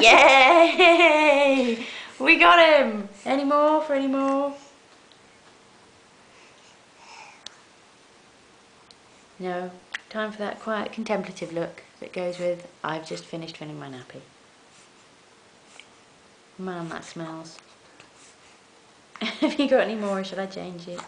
Yay! We got him! Any more for any more? No. Time for that quiet contemplative look that goes with I've just finished filling my nappy. Man, that smells. Have you got any more or should I change it?